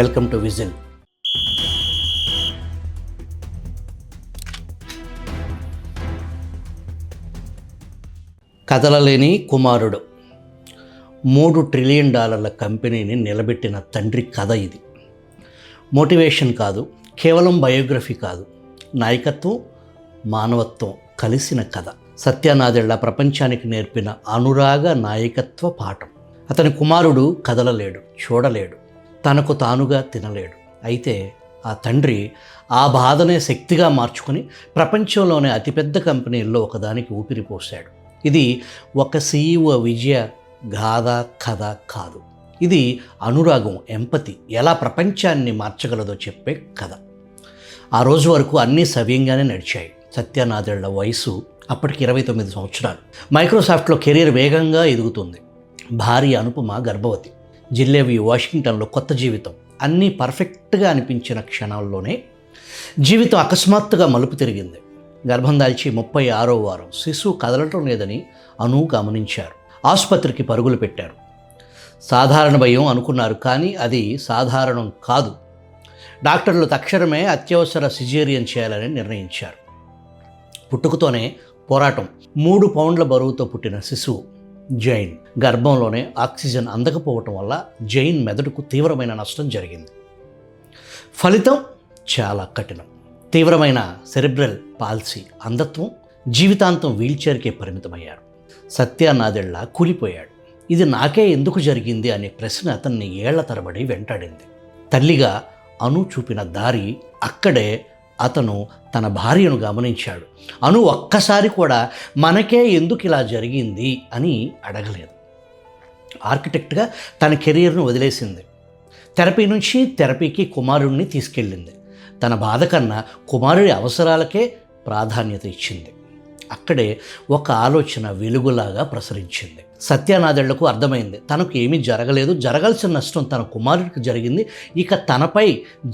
Welcome to whistle. కదలలేని కుమారుడు, $3 trillion కంపెనీని నిలబెట్టిన తండ్రి కథ ఇది. మోటివేషన్ కాదు, కేవలం బయోగ్రఫీ కాదు, నాయకత్వం, మానవత్వం కలిసిన కథ. సత్య నాదెళ్ల ప్రపంచానికి నేర్పిన అనురాగ నాయకత్వ పాఠం. అతని కుమారుడు కదలలేడు, చూడలేడు, తనకు తానుగా తినలేడు. అయితే ఆ తండ్రి ఆ బాధనే శక్తిగా మార్చుకుని ప్రపంచంలోనే అతిపెద్ద కంపెనీల్లో ఒకదానికి ఊపిరిపోశాడు. ఇది ఒక CEO విజయ గాథ కథ కాదు. ఇది అనురాగం, ఎంపతి ఎలా ప్రపంచాన్ని మార్చగలదో చెప్పే కథ. ఆ రోజు వరకు అన్నీ సవ్యంగానే నడిచాయి. సత్య నాదెళ్ల వయసు అప్పటికి 29 సంవత్సరాలు. మైక్రోసాఫ్ట్లో కెరీర్ వేగంగా ఎదుగుతుంది. భార్య అనుపమ గర్భవతి. జిల్లేవి వాషింగ్టన్లో కొత్త జీవితం. అన్నీ పర్ఫెక్ట్గా అనిపించిన క్షణాల్లోనే జీవితం అకస్మాత్తుగా మలుపు తిరిగింది. గర్భం దాల్చి 36వ వారం శిశువు కదలటం లేదని అను గమనించారు. ఆసుపత్రికి పరుగులు పెట్టారు. సాధారణ భయం అనుకున్నారు, కానీ అది సాధారణం కాదు. డాక్టర్లు తక్షణమే అత్యవసర సిజేరియన్ చేయాలని నిర్ణయించారు. పుట్టుకతోనే పోరాటం. 3 పౌండ్ల బరువుతో పుట్టిన శిశువు జైన్. గర్భంలోనే ఆక్సిజన్ అందకపోవటం వల్ల జైన్ మెదడుకు తీవ్రమైన నష్టం జరిగింది. ఫలితం చాలా కఠినం. తీవ్రమైన సెరిబ్రల్ పాల్సీ, అంధత్వం, జీవితాంతం వీల్చైర్కే పరిమితమయ్యారు. సత్య నాదెళ్ల కూలిపోయాడు. ఇది నాకే ఎందుకు జరిగింది అనే ప్రశ్న అతన్ని ఏళ్ల తరబడి వెంటాడింది. తల్లిగా అను చూపిన దారి అక్కడే అతను తన భార్యను గమనించాడు. అను ఒక్కసారి కూడా మనకే ఎందుకు ఇలా జరిగింది అని అడగలేదు. ఆర్కిటెక్ట్గా తన కెరీర్ను వదిలేసింది. థెరపీ నుంచి థెరపీకి కుమారుడిని తీసుకెళ్ళింది. తన బాధ కన్నా కుమారుడి అవసరాలకే ప్రాధాన్యత ఇచ్చింది. అక్కడే ఒక ఆలోచన వెలుగులాగా ప్రసరించింది. సత్యనాదెళ్లకు అర్థమైంది, తనకు ఏమీ జరగలేదు, జరగాల్సిన నష్టం తన కుమారుడికి జరిగింది. ఇక తనపై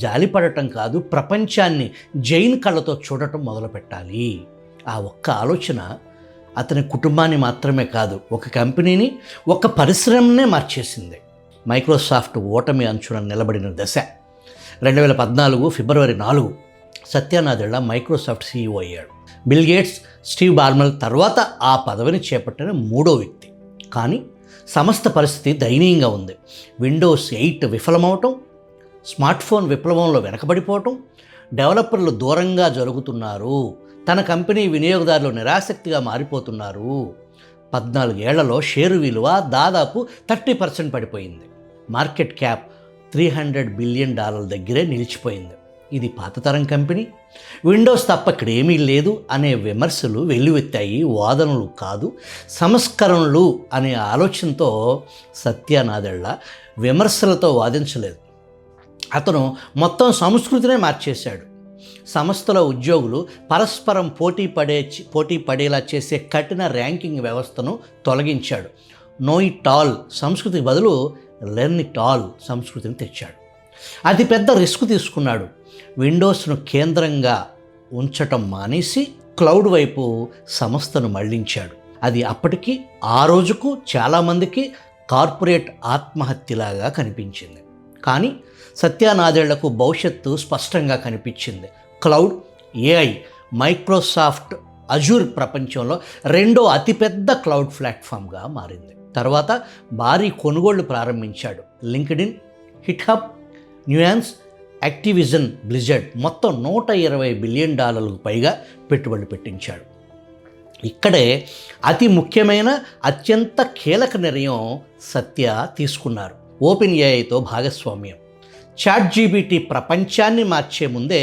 జాలిపడటం కాదు, ప్రపంచాన్ని జైన్ కళ్ళతో చూడటం మొదలుపెట్టాలి. ఆ ఒక్క ఆలోచన అతని కుటుంబాన్ని మాత్రమే కాదు, ఒక కంపెనీని, ఒక పరిశ్రమనే మార్చేసింది. మైక్రోసాఫ్ట్ ఓటమి అంచున నిలబడిన దశ 2014 ఫిబ్రవరి 4 సత్య నాదెళ్ల మైక్రోసాఫ్ట్ CEO అయ్యాడు. బిల్ గేట్స్, స్టీవ్ బార్మల్ తర్వాత ఆ పదవిని చేపట్టిన 3వ వ్యక్తి. కానీ సంస్థ పరిస్థితి దయనీయంగా ఉంది. విండోస్ 8 విఫలమవటం, స్మార్ట్ ఫోన్ విప్లవంలో వెనకబడిపోవటం, డెవలపర్లు దూరంగా జరుగుతున్నారు, తన కంపెనీ వినియోగదారులు నిరాసక్తిగా మారిపోతున్నారు. 14 ఏళ్లలో షేరు విలువ దాదాపు 30% పడిపోయింది. మార్కెట్ క్యాప్ $300 బిలియన్ దగ్గరే నిలిచిపోయింది. ఇది పాతతరం కంపెనీ, విండోస్ తప్ప ఇక్కడ ఏమీ లేదు అనే విమర్శలు వెల్లువెత్తాయి. వాదనలు కాదు, సంస్కరణలు అనే ఆలోచనతో సత్య నాదెళ్ల విమర్శలతో వాదించలేదు. అతను మొత్తం సంస్కృతినే మార్చేశాడు. సంస్థలో ఉద్యోగులు పరస్పరం పోటీ పడేలా చేసే కఠిన ర్యాంకింగ్ వ్యవస్థను తొలగించాడు. నో ఇట్ ఆల్ సంస్కృతికి బదులు లెర్న్ ఇట్ ఆల్ సంస్కృతిని తెచ్చాడు. అతి పెద్ద రిస్క్ తీసుకున్నాడు. విండోస్ను కేంద్రంగా ఉంచటం మానేసి క్లౌడ్ వైపు సంస్థను మళ్లించాడు. అది అప్పటికి ఆ రోజుకు చాలామందికి కార్పొరేట్ ఆత్మహత్యలాగా కనిపించింది. కానీ సత్య నాదెళ్లకు భవిష్యత్తు స్పష్టంగా కనిపించింది. క్లౌడ్, AI, మైక్రోసాఫ్ట్ అజూర్ ప్రపంచంలో 2వ అతిపెద్ద క్లౌడ్ ప్లాట్ఫామ్గా మారింది. తర్వాత భారీ కొనుగోళ్లు ప్రారంభించాడు. లింక్డ్ఇన్, హిట్హబ్, న్యూయాన్స్, యాక్టివిజన్ బ్లిజర్డ్ మొత్తం $120 బిలియన్ పైగా పెట్టుబడులు పెట్టించాడు. ఇక్కడే అతి ముఖ్యమైన, అత్యంత కీలక నిర్ణయం సత్య తీసుకున్నారు. OpenAIతో భాగస్వామ్యం. ChatGPT ప్రపంచాన్ని మార్చే ముందే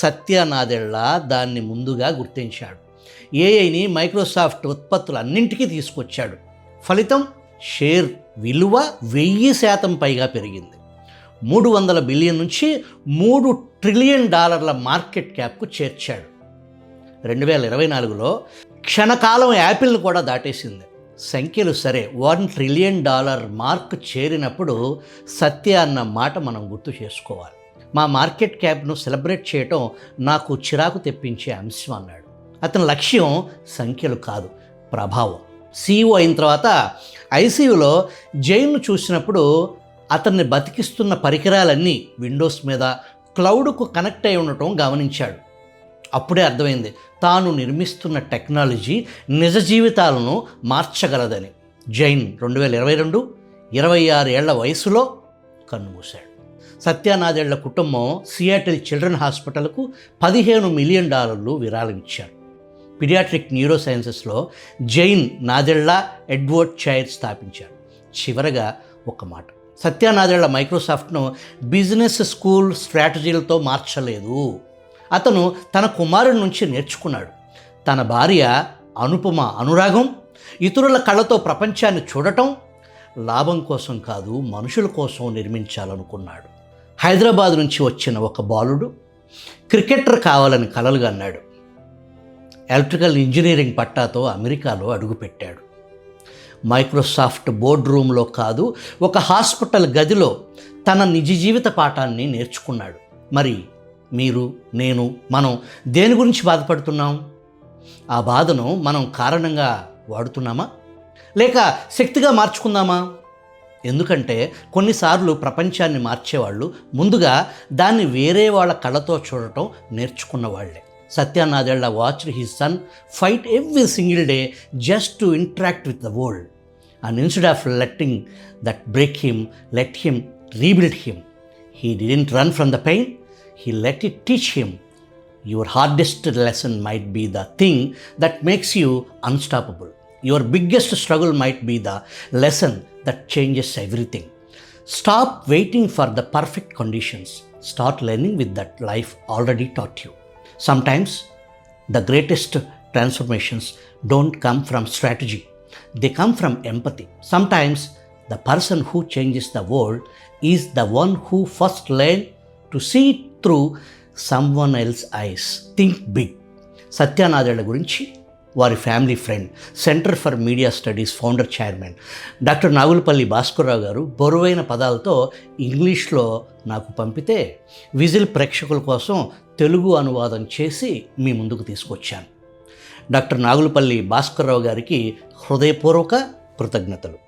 సత్య నాదెళ్ల దాన్ని ముందుగా గుర్తించాడు. AIని మైక్రోసాఫ్ట్ ఉత్పత్తులన్నింటికీ తీసుకొచ్చాడు. ఫలితం షేర్ విలువ 1000% పైగా పెరిగింది. $300 బిలియన్ నుంచి $3 ట్రిలియన్ మార్కెట్ క్యాప్కు చేర్చాడు. 2024లో క్షణకాలం యాపిల్ను కూడా దాటేసింది. సంఖ్యలు సరే, $1 ట్రిలియన్ మార్క్ చేరినప్పుడు సత్య అన్న మాట మనం గుర్తు చేసుకోవాలి. మా మార్కెట్ క్యాప్ను సెలబ్రేట్ చేయటం నాకు చిరాకు తెప్పించే అంశం అన్నాడు. అతని లక్ష్యం సంఖ్యలు కాదు, ప్రభావం. CEO అయిన తర్వాత ICUలో జైన్ను చూసినప్పుడు అతన్ని బతికిస్తున్న పరికరాలన్నీ విండోస్ మీద క్లౌడ్కు కనెక్ట్ అయి ఉండటం గమనించాడు. అప్పుడే అర్థమైంది తాను నిర్మిస్తున్న టెక్నాలజీ నిజ జీవితాలను మార్చగలదని. జైన్ 2022 26 ఏళ్ల వయసులో కన్నుమూశాడు. సత్యానాదేళ్ల కుటుంబం సియాటిల్ చిల్డ్రన్ హాస్పిటల్కు $15 మిలియన్ విరాళం ఇచ్చారు. పీడియాట్రిక్ న్యూరో సైన్సెస్లో జైన్ నాదెళ్ల ఎడ్వర్డ్ చైర్ స్థాపించారు. చివరగా ఒక మాట, సత్యానాదేళ్ల మైక్రోసాఫ్ట్ను బిజినెస్ స్కూల్ స్ట్రాటజీలతో మార్చలేదు. అతను తన కుమారుడి నుంచి నేర్చుకున్నాడు. తన భార్య అనుపమ అనురాగం, ఇతరుల కళ్ళతో ప్రపంచాన్ని చూడటం, లాభం కోసం కాదు మనుషుల కోసం నిర్మించాలనుకున్నాడు. హైదరాబాద్ నుంచి వచ్చిన ఒక బాలుడు క్రికెటర్ కావాలని కలలుగా అన్నాడు. ఎలక్ట్రికల్ ఇంజనీరింగ్ పట్టాతో అమెరికాలో అడుగుపెట్టాడు. మైక్రోసాఫ్ట్ బోర్డ్ రూమ్లో కాదు, ఒక హాస్పిటల్ గదిలో తన నిజ జీవిత పాఠాన్ని నేర్చుకున్నాడు. మరి మీరు, నేను, మనం దేని గురించి బాధపడుతున్నాం? ఆ బాధను మనం కారణంగా వాడుతున్నామా, లేక శక్తిగా మార్చుకుందామా? ఎందుకంటే కొన్నిసార్లు ప్రపంచాన్ని మార్చేవాళ్ళు ముందుగా దాన్ని వేరే వాళ్ళ కళ్ళతో చూడటం నేర్చుకున్న వాళ్ళే. Satya Nadella watched his son fight every single day just to interact with the world. And instead of letting that break him, let him rebuild him. He didn't run from the pain, he let it teach him. Your hardest lesson might be the thing that makes you unstoppable. Your biggest struggle might be the lesson that changes everything. Stop waiting for the perfect conditions. Start learning with that life already taught you. Sometimes the greatest transformations don't come from strategy. They come from empathy. Sometimes the person who changes the world is the one who first learned to see it through someone else's eyes. Think big. Satya Nadella గురించి వారి family friend, centre for media studies founder chairman doctor Nagulapalli Bhaskar Rao గారు బరువైన పదాలతో ఇంగ్లీష్లో నాకు పంపితే whistle ప్రేక్షకుల కోసం తెలుగు అనువాదం చేసి మీ ముందుకు తీసుకొచ్చాను. డాక్టర్ నాగులపల్లి భాస్కర్రావు గారికి హృదయపూర్వక కృతజ్ఞతలు.